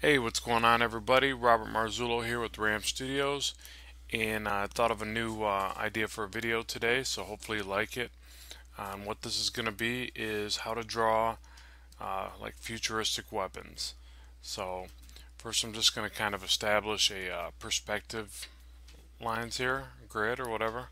Hey, what's going on, everybody? Robert Marzullo here with Ram Studios, and I thought of a new idea for a video today, so hopefully you like it. What this is going to be is how to draw like futuristic weapons. So, first, I'm just going to kind of establish a perspective lines here, grid or whatever,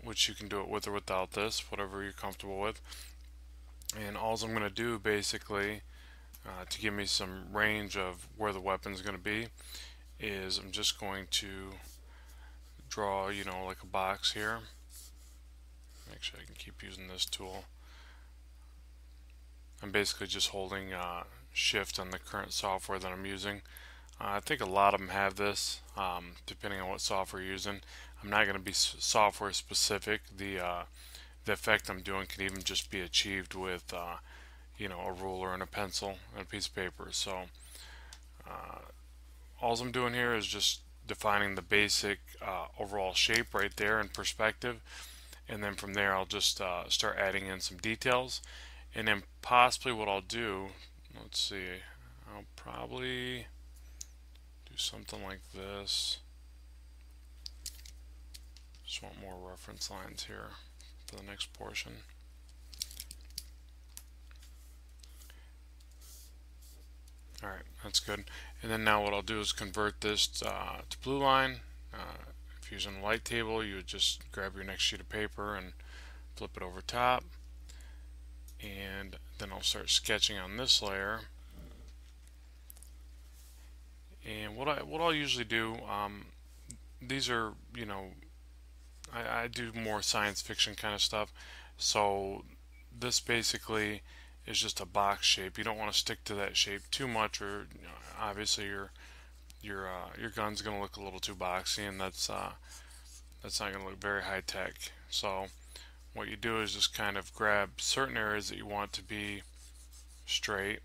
which you can do it with or without this, whatever you're comfortable with. And all I'm going to do basically to give me some range of where the weapon is going to be is I'm just going to draw, like a box here. Make sure I can keep using this tool. I'm basically just holding shift on the current software that I'm using. I think a lot of them have this, depending on what software you're using. I'm not going to be software specific. The effect I'm doing can even just be achieved with, a ruler and a pencil and a piece of paper. So all I'm doing here is just defining the basic overall shape right there in perspective, and then from there I'll just start adding in some details, and then possibly what I'll do, let's see, I'll probably do something like this. Just want more reference lines here for the next portion. Alright, that's good. And then now what I'll do is convert this to blue line. If you're using a light table, you would just grab your next sheet of paper and flip it over top. And then I'll start sketching on this layer. And what I'll usually do, these are, I do more science fiction kind of stuff. So this basically is just a box shape. You don't want to stick to that shape too much, or obviously your gun's going to look a little too boxy, and that's not going to look very high tech. So what you do is just kind of grab certain areas that you want to be straight.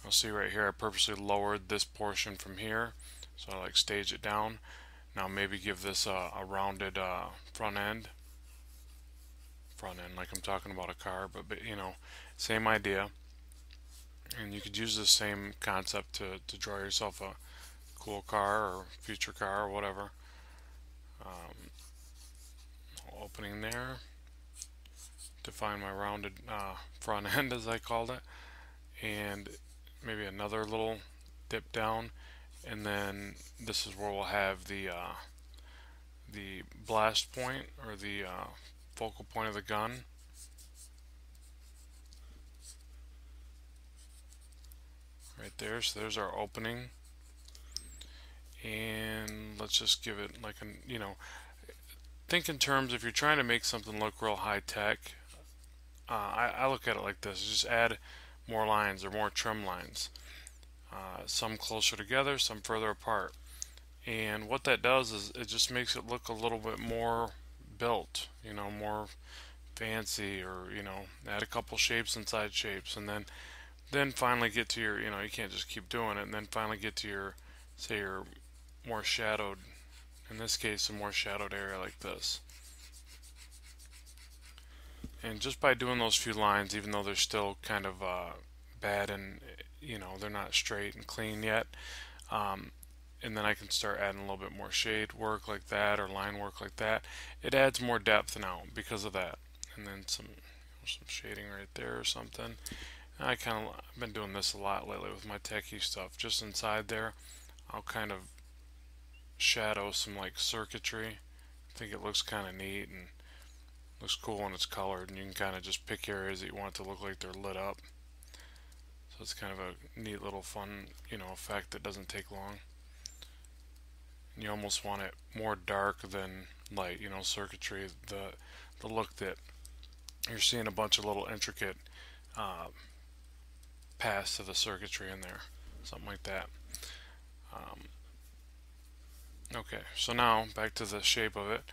I'll see right here I purposely lowered this portion from here, so I like stage it down. Now maybe give this a rounded front end like I'm talking about a car, but same idea. And you could use the same concept to draw yourself a cool car or future car or whatever. Opening there, define my rounded front end as I called it, and maybe another little dip down, and then this is where we'll have the blast point, or the focal point of the gun. Right there, so there's our opening. And let's just give it like think in terms, if you're trying to make something look real high tech, I look at it like this: just add more lines or more trim lines, some closer together, some further apart. And what that does is it just makes it look a little bit more built, more fancy, or add a couple shapes inside shapes, and then finally get to your, you can't just keep doing it, and then finally get to your, say, your more shadowed, in this case a more shadowed area like this. And just by doing those few lines, even though they're still kind of bad, and they're not straight and clean yet, and then I can start adding a little bit more shade work like that, or line work like that. It adds more depth now because of that. And then some shading right there or something. I've been doing this a lot lately with my techie stuff. Just inside there, I'll kind of shadow some like circuitry. I think it looks kind of neat and looks cool when it's colored, and you can kind of just pick areas that you want it to look like they're lit up. So it's kind of a neat little fun, effect that doesn't take long. And you almost want it more dark than light, circuitry, the look that you're seeing a bunch of little intricate paths to the circuitry in there, something like that. Okay, so now back to the shape of it.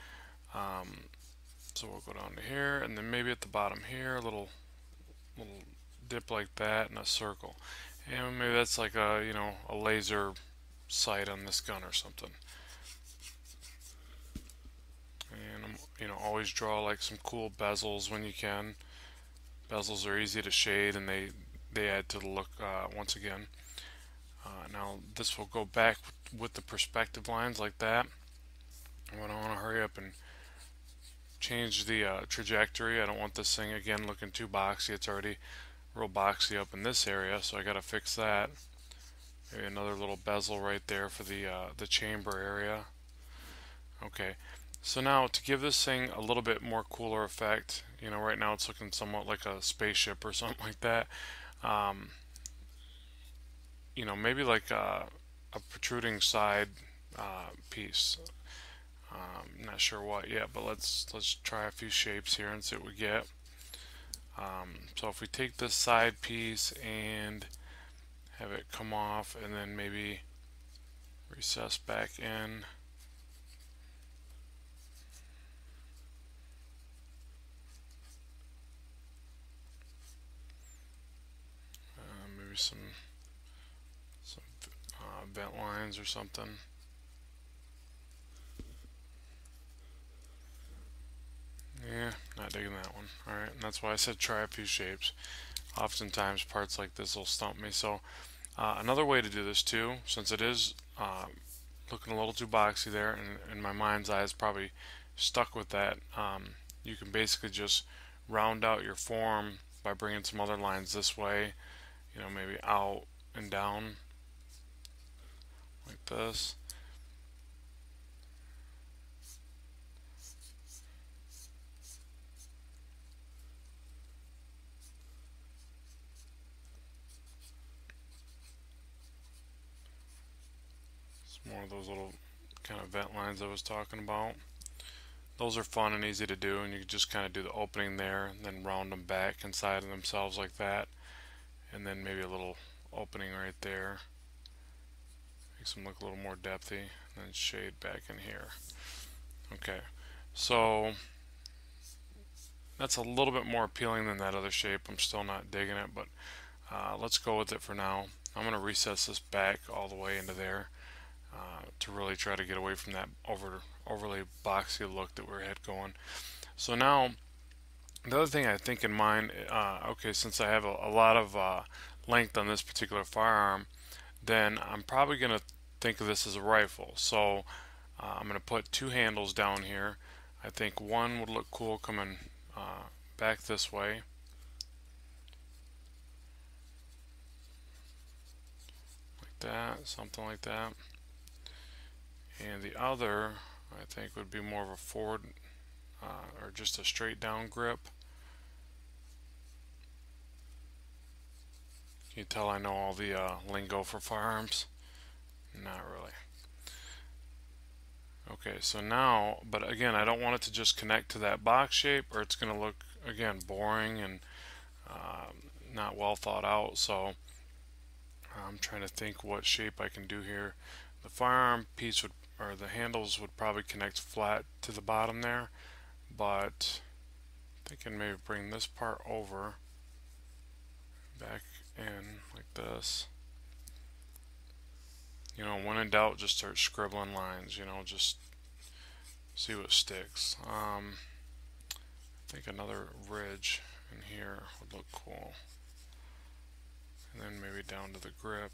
So we'll go down to here, and then maybe at the bottom here, a little dip like that, and a circle. And maybe that's like a laser sight on this gun or something. And always draw like some cool bezels when you can. Bezels are easy to shade, and they add to the look once again. Now this will go back with the perspective lines like that. When I want to hurry up and change the trajectory, I don't want this thing again looking too boxy. It's already real boxy up in this area, so I got to fix that. Maybe another little bezel right there for the chamber area. Okay, so now to give this thing a little bit more cooler effect, you know, right now it's looking somewhat like a spaceship or something like that. Um, you know, maybe like a protruding side piece. Not sure what yet, but let's try a few shapes here and see what we get. So if we take this side piece and have it come off and then maybe recess back in. Maybe some vent lines or something. Yeah, not digging that one. Alright, and that's why I said try a few shapes. Oftentimes parts like this will stump me. So another way to do this too, since it is looking a little too boxy there, and in my mind's eye is probably stuck with that, you can basically just round out your form by bringing some other lines this way, you know, maybe out and down like this. It's more of those little kind of vent lines I was talking about. Those are fun and easy to do, and you can just kind of do the opening there and then round them back inside of themselves like that, and then maybe a little opening right there. Makes them look a little more depthy, and then shade back in here. Okay, so that's a little bit more appealing than that other shape. I'm still not digging it, but let's go with it for now. I'm going to recess this back all the way into there to really try to get away from that overly boxy look that we had going. So now, the other thing I think in mind, okay, since I have a lot of length on this particular firearm, then I'm probably going to think of this as a rifle. So I'm going to put two handles down here. I think one would look cool coming back this way. Like that, something like that. And the other, I think, would be more of a forward or just a straight down grip. Can you tell I know all the lingo for firearms? Not really. Okay, so now, but again, I don't want it to just connect to that box shape, or it's going to look, again, boring and not well thought out. So I'm trying to think what shape I can do here. The firearm piece would, or the handles would probably connect flat to the bottom there, but I think I can maybe bring this part over, back in like this. You know, when in doubt, just start scribbling lines, you know, just see what sticks. I think another ridge in here would look cool. And then maybe down to the grip.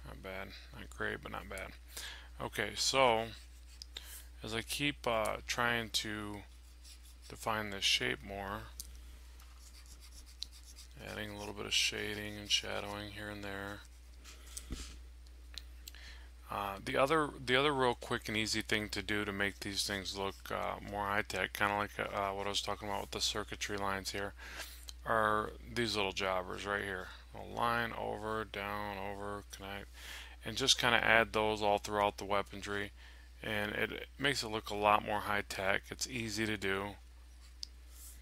Not bad. Not great, but not bad. Okay, so as I keep trying to define this shape more, adding a little bit of shading and shadowing here and there. The other real quick and easy thing to do to make these things look more high-tech, kind of like what I was talking about with the circuitry lines here, are these little jobbers right here. A line over, down, over, connect, and just kind of add those all throughout the weaponry, and it makes it look a lot more high-tech. It's easy to do.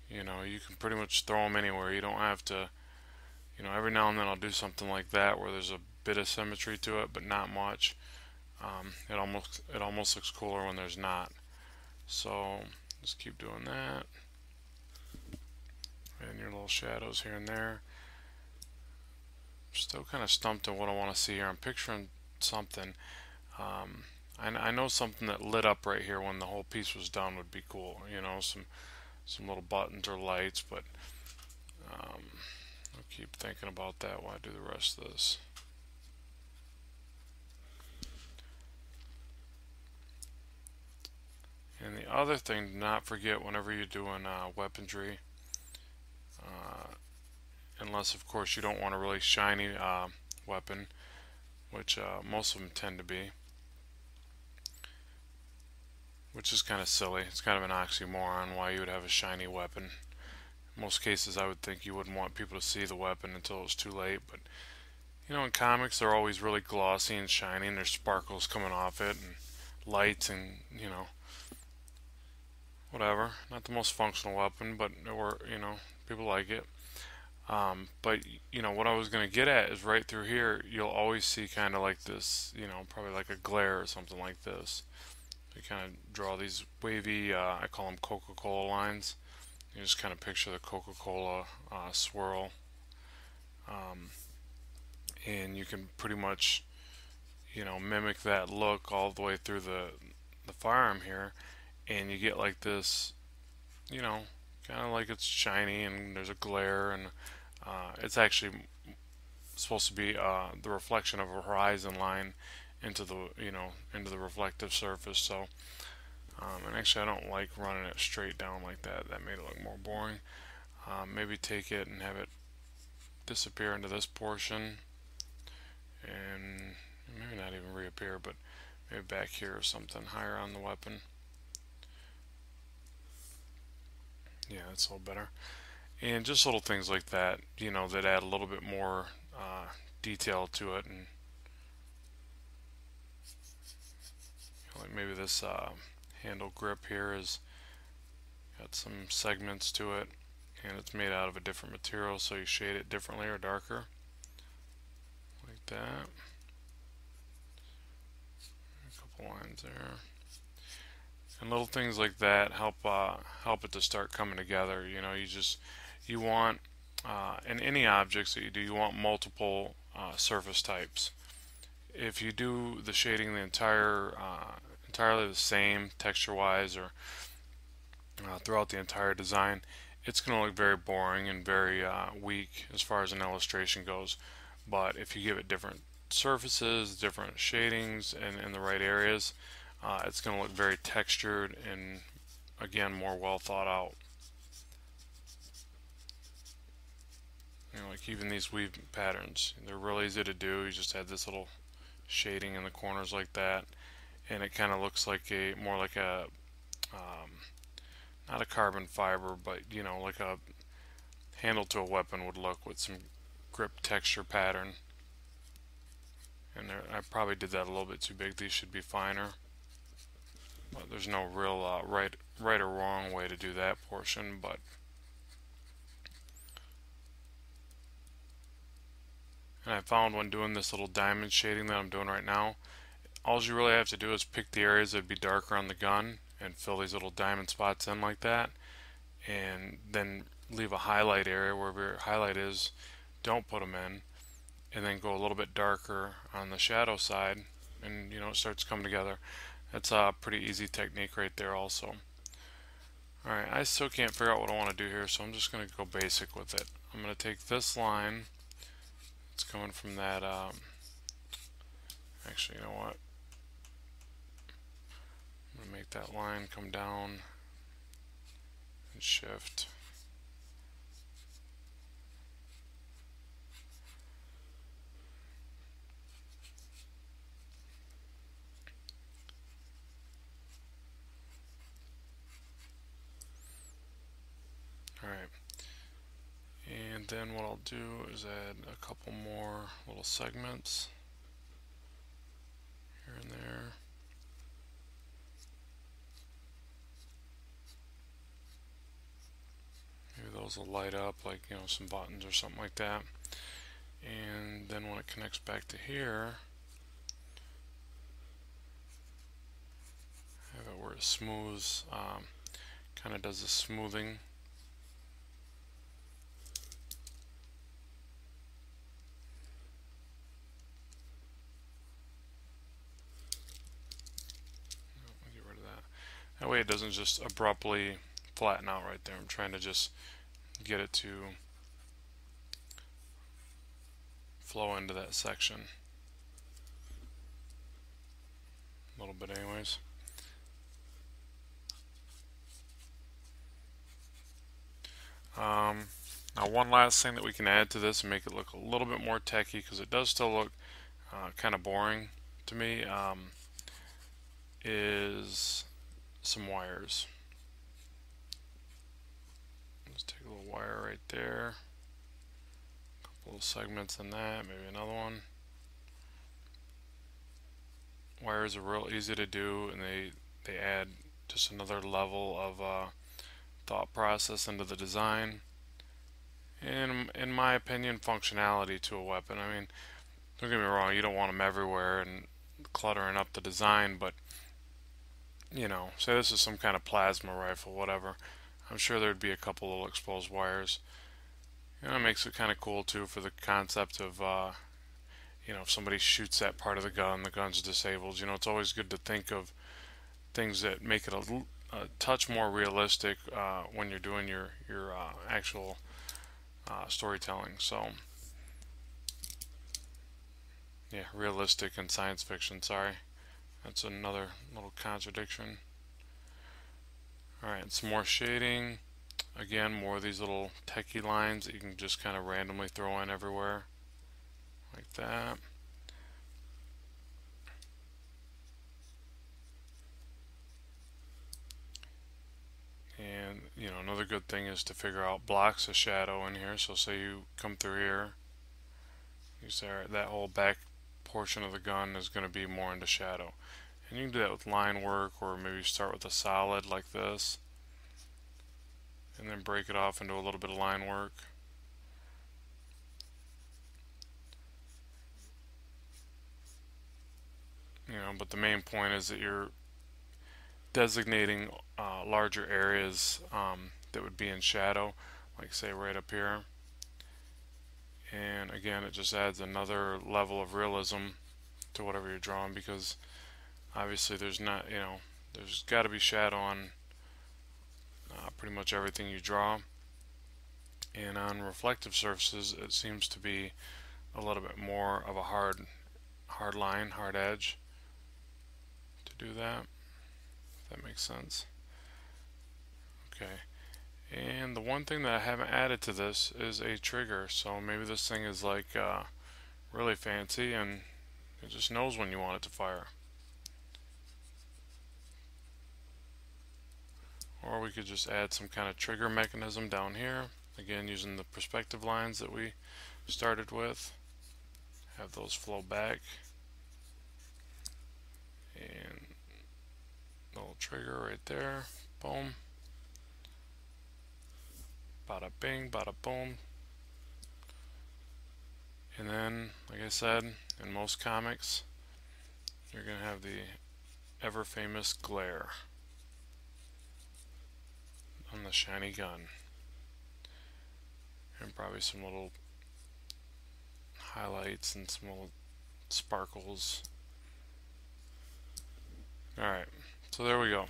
You know, you can pretty much throw them anywhere. You don't have to, you know, every now and then I'll do something like that where there's a bit of symmetry to it, but not much. It almost looks cooler when there's not. So just keep doing that. And your little shadows here and there. Still kind of stumped on what I want to see here. I'm picturing something. I know something that lit up right here when the whole piece was done would be cool. You know, some little buttons or lights, but keep thinking about that while I do the rest of this. And the other thing to not forget whenever you're doing weaponry, unless of course you don't want a really shiny weapon, which most of them tend to be, which is kind of silly. It's kind of an oxymoron why you would have a shiny weapon. In most cases I would think you wouldn't want people to see the weapon until it's too late, but you know, in comics they're always really glossy and shiny and there's sparkles coming off it and lights and, you know, whatever. Not the most functional weapon, but you know, people like it. But you know what I was going to get at is right through here you'll always see kind of like this, you know, probably like a glare or something like this. You kind of draw these wavy, I call them Coca-Cola lines. You just kind of picture the Coca-Cola swirl, and you can pretty much, you know, mimic that look all the way through the firearm here, and you get like this, you know, kind of like it's shiny and there's a glare, and it's actually supposed to be the reflection of a horizon line into the, you know, into the reflective surface. So and actually I don't like running it straight down like that. That made it look more boring. Maybe take it and have it disappear into this portion, and maybe not even reappear, but maybe back here or something higher on the weapon. Yeah, that's a little better. And just little things like that, you know, that add a little bit more detail to it. And you know, like maybe this handle grip here is got some segments to it, and it's made out of a different material, so you shade it differently or darker, like that. A couple lines there. And little things like that help it to start coming together. You know, you want in any objects that you do, you want multiple surface types. If you do the shading the entirely the same texture-wise or throughout the entire design, it's going to look very boring and very weak as far as an illustration goes. But if you give it different surfaces, different shadings, and in the right areas, it's going to look very textured and, again, more well thought out. You know, like even these weave patterns, they're real easy to do. You just add this little shading in the corners like that, and it kind of looks like more like a not a carbon fiber, but you know, like a handle to a weapon would look with some grip texture pattern. And I probably did that a little bit too big. These should be finer. But there's no real right or wrong way to do that portion. But and I found when doing this little diamond shading that I'm doing right now, all you really have to do is pick the areas that would be darker on the gun and fill these little diamond spots in like that, and then leave a highlight area wherever your highlight is. Don't put them in, and then go a little bit darker on the shadow side, and you know, it starts coming together. That's a pretty easy technique right there also. Alright, I still can't figure out what I want to do here, so I'm just going to go basic with it. I'm going to take this line, it's coming from that, actually, you know what, I'm going to make that line come down and shift. Alright, and then what I'll do is add a couple more little segments here and there. Maybe those will light up like, you know, some buttons or something like that. And then when it connects back to here, have it where it smooths, kind of does the smoothing. Get rid of that. That way it doesn't just abruptly flatten out right there. I'm trying to just get it to flow into that section. A little bit anyways. Now one last thing that we can add to this and make it look a little bit more techy, because it does still look kind of boring to me, is some wires. Let's take a little wire right there, a couple of segments in that, maybe another one. Wires are real easy to do, and they add just another level of thought process into the design, and in my opinion, functionality to a weapon. I mean, don't get me wrong, you don't want them everywhere and cluttering up the design, but you know, say this is some kind of plasma rifle, whatever. I'm sure there'd be a couple little exposed wires. You know, it makes it kind of cool too for the concept of, you know, if somebody shoots that part of the gun, the gun's disabled. You know, it's always good to think of things that make it a touch more realistic when you're doing your actual storytelling. So, yeah, realistic and science fiction. Sorry, that's another little contradiction. All right, some more shading. Again, more of these little techie lines that you can just kind of randomly throw in everywhere, like that. And you know, another good thing is to figure out blocks of shadow in here. So say you come through here, you say, alright, that whole back portion of the gun is going to be more into shadow. And you can do that with line work, or maybe start with a solid like this, and then break it off into a little bit of line work. You know, but the main point is that you're designating larger areas that would be in shadow, like say right up here. And again, it just adds another level of realism to whatever you're drawing, because obviously there's not, you know, there's got to be shadow on pretty much everything you draw. And on reflective surfaces, it seems to be a little bit more of a hard line, hard edge to do that. If that makes sense. Okay. And the one thing that I haven't added to this is a trigger. So maybe this thing is like really fancy and it just knows when you want it to fire. Or we could just add some kind of trigger mechanism down here. Again, using the perspective lines that we started with. Have those flow back. And little trigger right there. Boom. Bada bing, bada boom. And then, like I said, in most comics, you're going to have the ever famous glare on the shiny gun. And probably some little highlights and some little sparkles. Alright, so there we go.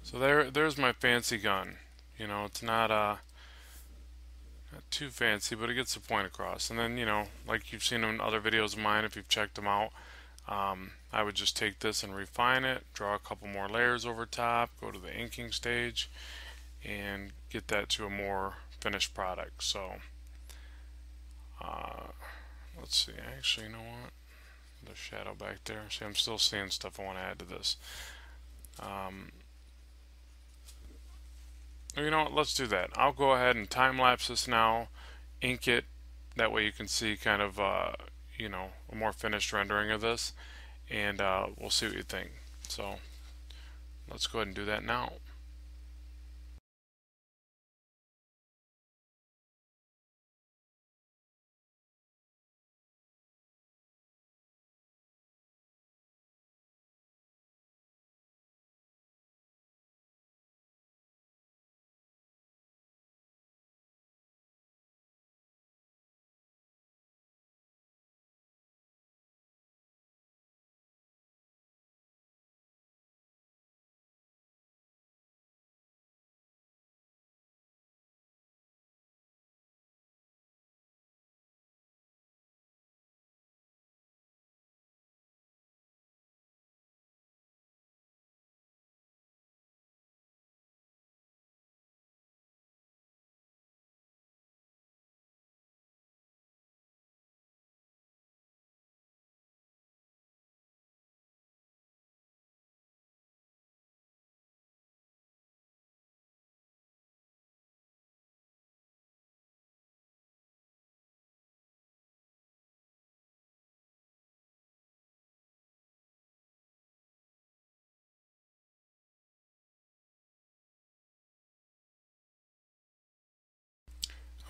So there's my fancy gun. You know, it's not too fancy, but it gets the point across. And then, you know, like you've seen in other videos of mine, if you've checked them out, I would just take this and refine it, draw a couple more layers over top, go to the inking stage, and get that to a more finished product. So, let's see, actually, you know what? The shadow back there. See, I'm still seeing stuff I want to add to this. You know what, let's do that. I'll go ahead and time lapse this now, ink it, that way you can see kind of, you know, a more finished rendering of this, and we'll see what you think. So let's go ahead and do that now.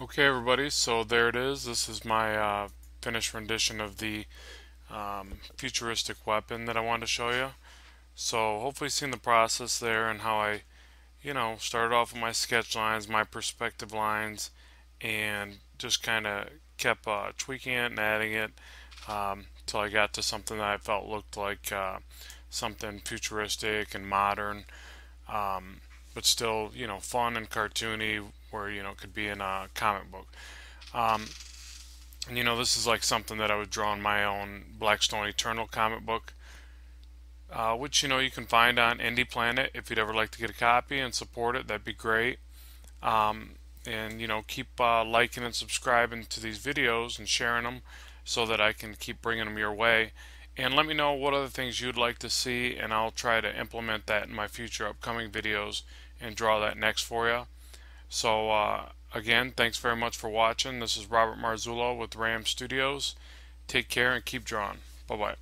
Okay, everybody, so there it is. This is my finished rendition of the futuristic weapon that I wanted to show you. So hopefully you've seen the process there and how I, started off with my sketch lines, my perspective lines, and just kind of kept tweaking it and adding it till I got to something that I felt looked like something futuristic and modern, but still, fun and cartoony, where it could be in a comic book. Um, and this is like something that I would draw in my own Blackstone Eternal comic book, which you can find on Indy Planet. If you'd ever like to get a copy and support it, that'd be great. And keep liking and subscribing to these videos and sharing them so that I can keep bringing them your way. And let me know what other things you'd like to see, and I'll try to implement that in my future upcoming videos and draw that next for you. So again, thanks very much for watching. This is Robert Marzullo with Ram Studios. Take care and keep drawing. Bye bye.